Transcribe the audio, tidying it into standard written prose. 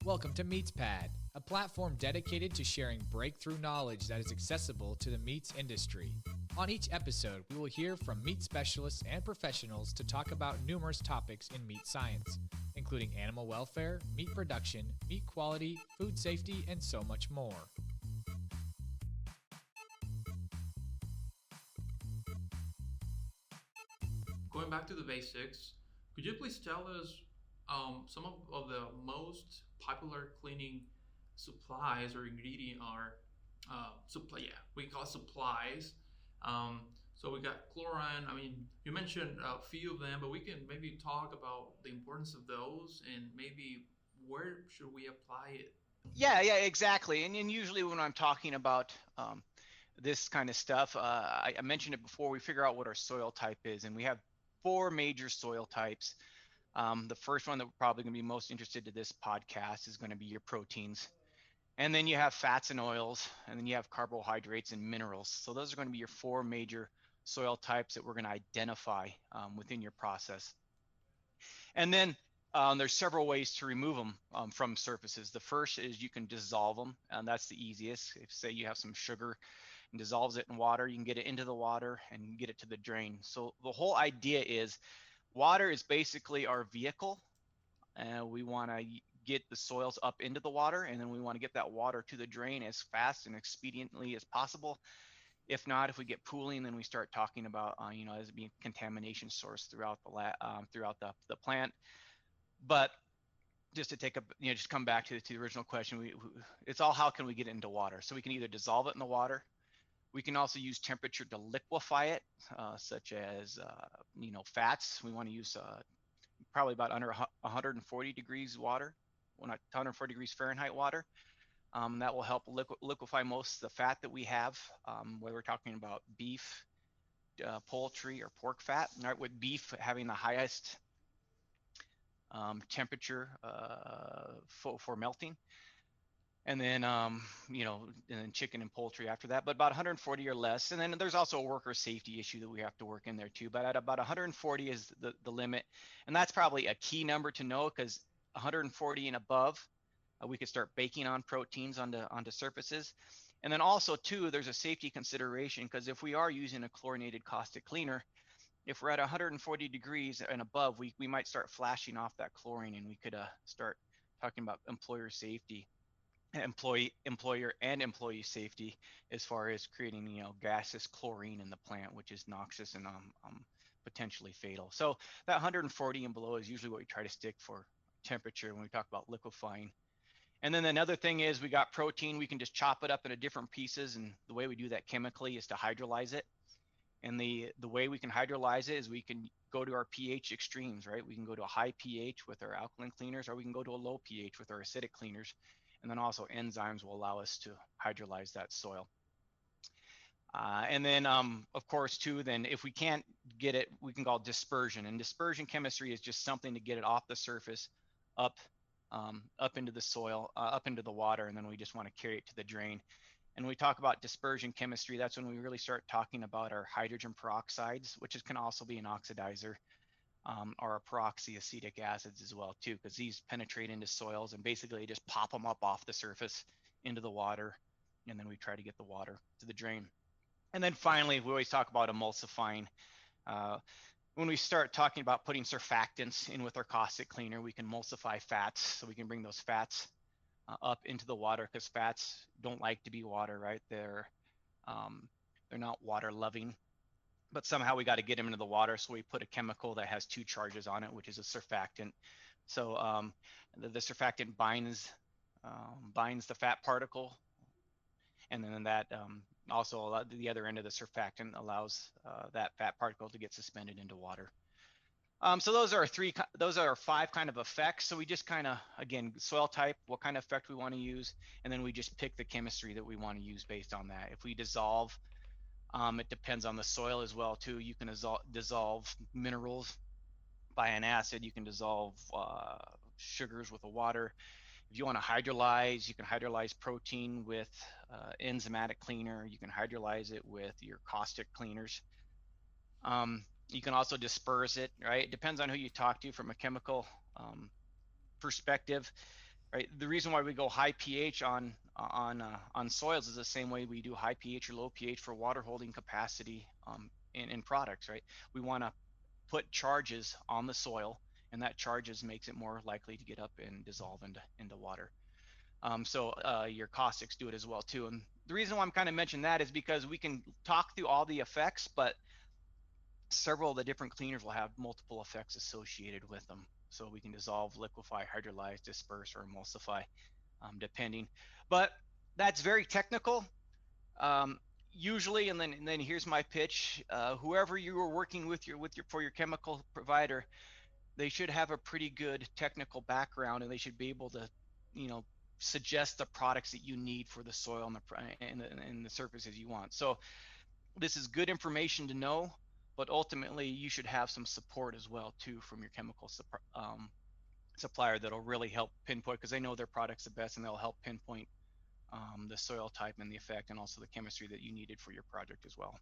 Welcome to MeatsPad, a platform dedicated to sharing breakthrough knowledge that is accessible to the meats industry. On each episode, we will hear from meat specialists and professionals to talk about numerous topics in meat science, including animal welfare, meat production, meat quality, food safety, and so much more. Going back to the basics, could you please tell us some of the most popular cleaning supplies or ingredient are supply? Yeah, we call it supplies. So we got chlorine. I mean, you mentioned a few of them, but we can maybe talk about the importance of those and maybe where should we apply it. Yeah, exactly. And usually when I'm talking about this kind of stuff, I mentioned it before, we figure out what our soil type is, and we have four major soil types. The first one that we're probably going to be most interested in this podcast is going to be your proteins. And then you have fats and oils, and then you have carbohydrates and minerals. So those are going to be your four major soil types that we're going to identify within your process. And then there's several ways to remove them from surfaces. The first is you can dissolve them, and that's the easiest. If say you have some sugar and dissolves it in water, you can get it into the water and get it to the drain. So the whole idea is water is basically our vehicle, and we want to get the soils up into the water, and then we want to get that water to the drain as fast and expediently as possible. If not, if we get pooling, then we start talking about, as being contamination source throughout the plant. But just to take a, just come back to the original question, it's all how can we get it into water? So we can either dissolve it in the water. We can also use temperature to liquefy it, such as, fats. We want to use probably about under 140 degrees water, well, not 140 degrees Fahrenheit water. That will help liquefy most of the fat that we have, whether we're talking about beef, poultry, or pork fat. Right, with beef having the highest temperature for melting, and then and then chicken and poultry after that, but about 140 or less. And then there's also a worker safety issue that we have to work in there too, but at about 140 is the limit, and that's probably a key number to know, because 140 and above, we could start baking on proteins onto surfaces. And then also too, there's a safety consideration, because if we are using a chlorinated caustic cleaner, if we're at 140 degrees and above, we might start flashing off that chlorine, and we could start talking about employer safety, employer and employee safety, as far as creating gaseous chlorine in the plant, which is noxious and potentially fatal. So that 140 and below is usually what we try to stick for temperature when we talk about liquefying. And then another thing is, we got protein, we can just chop it up into different pieces, and the way we do that chemically is to hydrolyze it. And the way we can hydrolyze it is we can go to our pH extremes, right? We can go to a high pH with our alkaline cleaners, or we can go to a low pH with our acidic cleaners. And then also enzymes will allow us to hydrolyze that soil. And then, of course, too, then if we can't get it, we can call dispersion. And dispersion chemistry is just something to get it off the surface, up into the soil, up into the water, and then we just want to carry it to the drain. And when we talk about dispersion chemistry, that's when we really start talking about our hydrogen peroxides, which can also be an oxidizer, or a peroxyacetic acids as well too, because these penetrate into soils and basically just pop them up off the surface into the water, and then we try to get the water to the drain. And then finally, we always talk about emulsifying. When we start talking about putting surfactants in with our caustic cleaner, we can emulsify fats, so we can bring those fats up into the water, because fats don't like to be water, right? They're not water loving, but somehow we got to get them into the water, so we put a chemical that has two charges on it, which is a surfactant. So the surfactant binds the fat particle, and then that also the other end of the surfactant allows that fat particle to get suspended into water. So those are five kind of effects. So we just kind of, again, soil type, what kind of effect we want to use, and then we just pick the chemistry that we want to use based on that. If we dissolve, it depends on the soil as well too. You can dissolve minerals by an acid. You can dissolve sugars with a water. If you want to hydrolyze, you can hydrolyze protein with enzymatic cleaner. You can hydrolyze it with your caustic cleaners. You can also disperse it, right? It depends on who you talk to from a chemical perspective. right? The reason why we go high pH on soils is the same way we do high pH or low pH for water holding capacity in products, right? We want to put charges on the soil, and that charges makes it more likely to get up and dissolve into water. So your caustics do it as well too. And the reason why I'm kind of mentioning that is because we can talk through all the effects, but several of the different cleaners will have multiple effects associated with them. So we can dissolve, liquefy, hydrolyze, disperse, or emulsify, depending. But that's very technical. Um, Usually, and then here's my pitch: whoever you are working with for your chemical provider, they should have a pretty good technical background, and they should be able to, you know, suggest the products that you need for the soil and the surfaces you want. So this is good information to know, but ultimately you should have some support as well too from your chemical supplier that'll really help pinpoint, because they know their products the best, and they'll help pinpoint the soil type and the effect, and also the chemistry that you needed for your project as well.